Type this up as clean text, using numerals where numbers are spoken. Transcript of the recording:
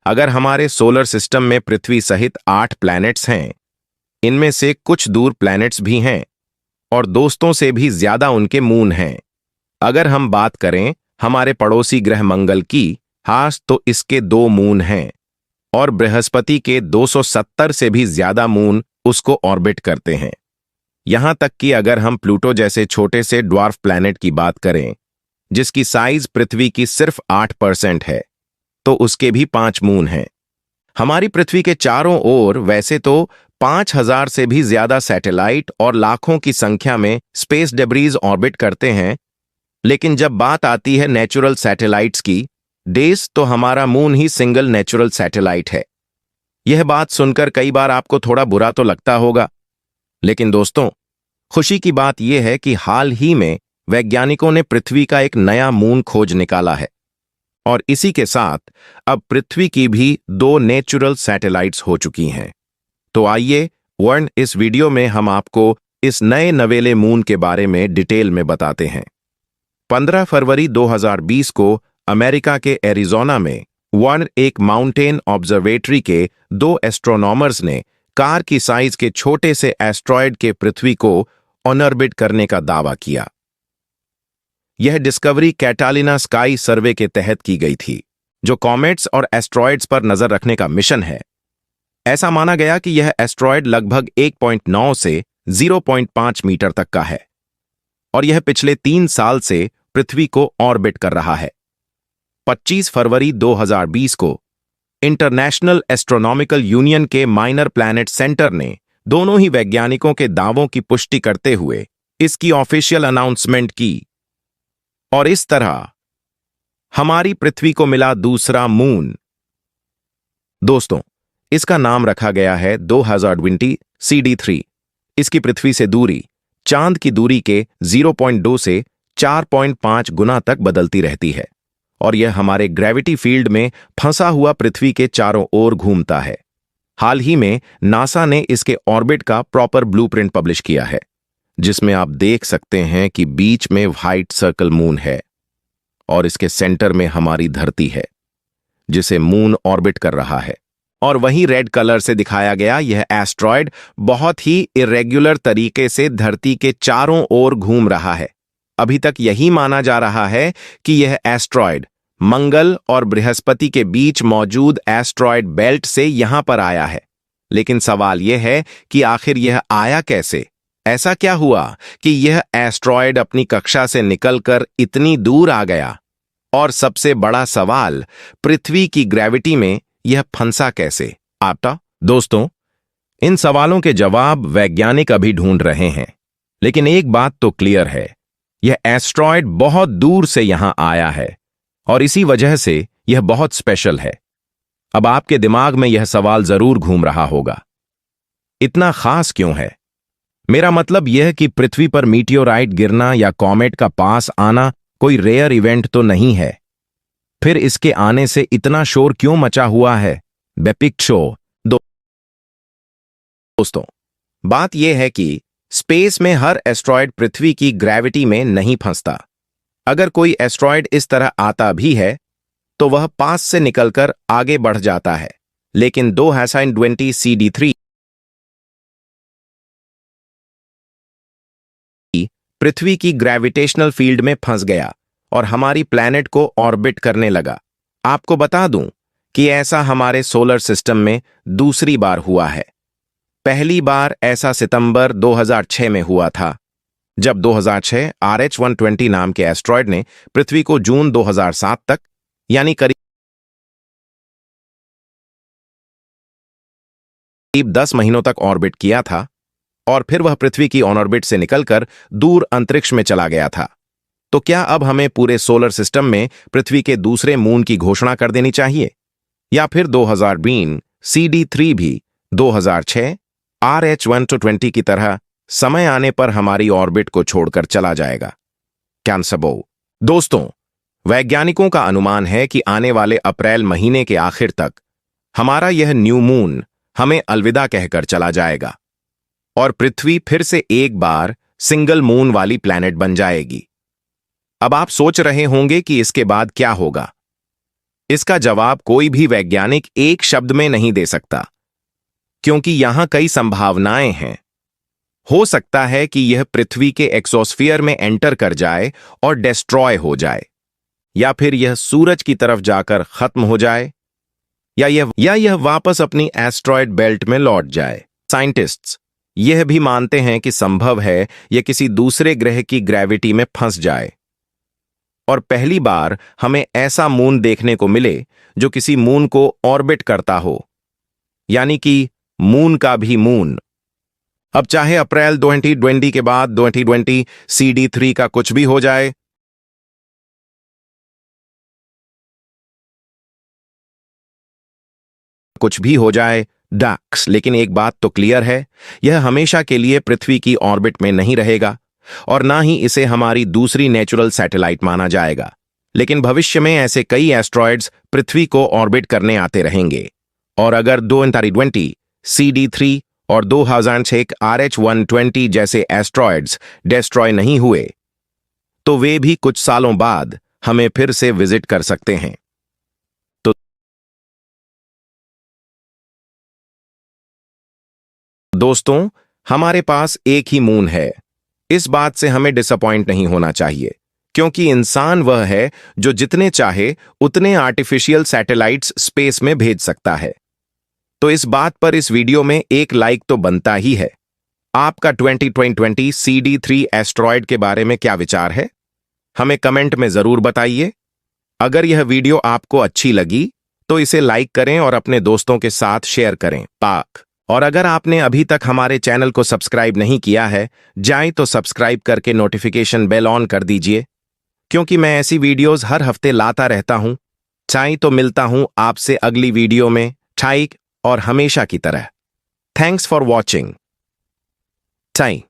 अगर हमारे solar system में पृथ्वी सहित 8 प्लैनेट्स हैं, इनमें से कुछ दूर प्लैनेट्स भी हैं और दोस्तों से भी ज्यादा उनके मून हैं। अगर हम बात करें हमारे पड़ोसी ग्रह मंगल की, हास तो इसके 2 मून हैं और बृहस्पति के 270 से भी ज्यादा मून उसको ऑर्बिट करते हैं। यहां तक कि अगर हम प्लूटो जैसे छोटे से ड्वार्फ प्लैनेट की बात करें, जिसकी साइज पृथ्वी की सिर्फ 8% है, तो उसके भी 5 मून हैं। हमारी पृथ्वी के चारों ओर वैसे तो 5000 से भी ज्यादा सैटेलाइट और लाखों की संख्या में स्पेस डेब्रीज ऑर्बिट करते हैं, लेकिन जब बात आती है नेचुरल सैटेलाइट्स की, डेस, तो हमारा मून ही सिंगल नेचुरल सैटेलाइट है। यह बात सुनकर कई बार आपको थोड़ा बुरा तो लगता होगा, लेकिन दोस्तों, खुशी की बात यह है कि हाल ही में वैज्ञानिकों ने पृथ्वी का एक नया मून खोज निकाला है और इसी के साथ अब पृथ्वी की भी 2 नेचुरल सैटेलाइट्स हो चुकी हैं। तो आइए वर्ण इस वीडियो में हम आपको इस नए नवेले मून के बारे में डिटेल में बताते हैं। 15 फरवरी 2020 को अमेरिका के एरिजोना में वर्ण एक माउंटेन ऑब्जर्वेटरी के 2 एस्ट्रोनॉमर्स ने कार की साइज के छोटे से एस्ट्रॉयड के पृथ्वी को ऑनऑर्बिट करने का दावा किया। यह डिस्कवरी कैटालिना स्काई सर्वे के तहत की गई थी, जो कॉमेट्स और एस्ट्रॉयड्स पर नजर रखने का मिशन है। ऐसा माना गया कि यह एस्ट्रॉयड लगभग 1.9 से 0.5 मीटर तक का है और यह पिछले 3 साल से पृथ्वी को ऑर्बिट कर रहा है। 25 फरवरी 2020 को इंटरनेशनल एस्ट्रोनॉमिकल यूनियन के माइनर प्लैनेट सेंटर ने दोनों ही वैज्ञानिकों के दावों की पुष्टि करते हुए इसकी ऑफिशियल अनाउंसमेंट की और इस तरह हमारी पृथ्वी को मिला दूसरा मून। दोस्तों, इसका नाम रखा गया है 2020 CD3। इसकी पृथ्वी से दूरी चांद की दूरी के 0.2 से 4.5 गुना तक बदलती रहती है और यह हमारे ग्रेविटी फील्ड में फंसा हुआ पृथ्वी के चारों ओर घूमता है। हाल ही में नासा ने इसके ऑर्बिट का प्रॉपर ब्लूप्रिंट पब्लिश किया है, जिसमें आप देख सकते हैं कि बीच में व्हाइट सर्कल मून है और इसके सेंटर में हमारी धरती है, जिसे मून ऑर्बिट कर रहा है। और वहीं रेड कलर से दिखाया गया यह एस्ट्रॉयड बहुत ही इरेग्युलर तरीके से धरती के चारों ओर घूम रहा है। अभी तक यही माना जा रहा है कि यह एस्ट्रॉयड मंगल और बृहस्पति के बीच मौजूद एस्ट्रॉयड बेल्ट से यहां पर आया है, लेकिन सवाल यह है कि आखिर यह आया कैसे? ऐसा क्या हुआ कि यह एस्ट्रॉयड अपनी कक्षा से निकलकर इतनी दूर आ गया? और सबसे बड़ा सवाल, पृथ्वी की ग्रेविटी में यह फंसा कैसे? दोस्तों, इन सवालों के जवाब वैज्ञानिक अभी ढूंढ रहे हैं, लेकिन एक बात तो क्लियर है, यह एस्ट्रॉयड बहुत दूर से यहां आया है और इसी वजह से यह बहुत स्पेशल है। अब आपके दिमाग में यह सवाल जरूर घूम रहा होगा, इतना खास क्यों है? मेरा मतलब यह कि पृथ्वी पर मीटियोराइट गिरना या कॉमेट का पास आना कोई रेयर इवेंट तो नहीं है। फिर इसके आने से इतना शोर क्यों मचा हुआ है? Big show. दोस्तों, बात यह है कि स्पेस में हर एस्ट्रॉयड पृथ्वी की ग्रेविटी में नहीं फंसता। अगर कोई एस्ट्रॉयड इस तरह आता भी है तो वह पास से निकलकर आगे बढ़ जाता है, लेकिन 2020 CD3 पृथ्वी की ग्रेविटेशनल फील्ड में फंस गया और हमारी प्लैनेट को ऑर्बिट करने लगा। आपको बता दूं कि ऐसा हमारे सोलर सिस्टम में दूसरी बार हुआ है। पहली बार ऐसा सितंबर 2006 में हुआ था, जब 2006 RH-120 नाम के एस्ट्रॉयड ने पृथ्वी को जून 2007 तक, यानी करीब 10 महीनों तक ऑर्बिट किया था और फिर वह पृथ्वी की ऑन ऑर्बिट से निकलकर दूर अंतरिक्ष में चला गया था। तो क्या अब हमें पूरे सोलर सिस्टम में पृथ्वी के दूसरे मून की घोषणा कर देनी चाहिए, या फिर 2020 CD3 भी 2006 RH-120 की तरह समय आने पर हमारी ऑर्बिट को छोड़कर चला जाएगा? दोस्तों, वैज्ञानिकों का अनुमान है कि आने वाले अप्रैल महीने के आखिर तक हमारा यह न्यू मून हमें अलविदा कहकर चला जाएगा और पृथ्वी फिर से एक बार सिंगल मून वाली प्लैनेट बन जाएगी। अब आप सोच रहे होंगे कि इसके बाद क्या होगा। इसका जवाब कोई भी वैज्ञानिक एक शब्द में नहीं दे सकता, क्योंकि यहां कई संभावनाएं हैं। हो सकता है कि यह पृथ्वी के एक्सोस्फीयर में एंटर कर जाए और डिस्ट्रॉय हो जाए, या फिर यह सूरज की तरफ जाकर खत्म हो जाए, या यह वापस अपनी एस्ट्रॉयड बेल्ट में लौट जाए। साइंटिस्ट्स यह भी मानते हैं कि संभव है यह किसी दूसरे ग्रह की ग्रेविटी में फंस जाए और पहली बार हमें ऐसा मून देखने को मिले जो किसी मून को ऑर्बिट करता हो, यानी कि मून का भी मून। अब चाहे अप्रैल 2020 के बाद 2020 CD3 का कुछ भी हो जाए, डक्स, लेकिन एक बात तो क्लियर है, यह हमेशा के लिए पृथ्वी की ऑर्बिट में नहीं रहेगा और ना ही इसे हमारी दूसरी नेचुरल सैटेलाइट माना जाएगा। लेकिन भविष्य में ऐसे कई एस्ट्रॉयड्स पृथ्वी को ऑर्बिट करने आते रहेंगे, और अगर 2020 CD3 और 2006 RH120 जैसे एस्ट्रॉयड्स डिस्ट्रॉय नहीं हुए, तो वे भी कुछ सालों बाद हमें फिर से विजिट कर सकते हैं। तो दोस्तों, हमारे पास एक ही मून है। इस बात से हमें डिसअपॉइंट नहीं होना चाहिए, क्योंकि इंसान वह है जो जितने चाहे उतने आर्टिफिशियल सैटेलाइट्स स्पेस में भेज सकता है। तो इस बात पर इस वीडियो में एक लाइक तो बनता ही है। आपका 2020 CD3 एस्ट्रॉयड के बारे में क्या विचार है? हमें कमेंट में जरूर बताइए। अगर यह वीडियो आपको अच्छी लगी तो इसे लाइक करें और अपने दोस्तों के साथ शेयर करें। और अगर आपने अभी तक हमारे चैनल को सब्सक्राइब नहीं किया है, जाएं तो सब्सक्राइब करके नोटिफिकेशन बेल ऑन कर दीजिए, क्योंकि मैं ऐसी वीडियोस हर हफ्ते लाता रहता हूं। चाहे तो मिलता हूं आपसे अगली वीडियो में, ठीक और हमेशा की तरह। Thanks for watching. चाहे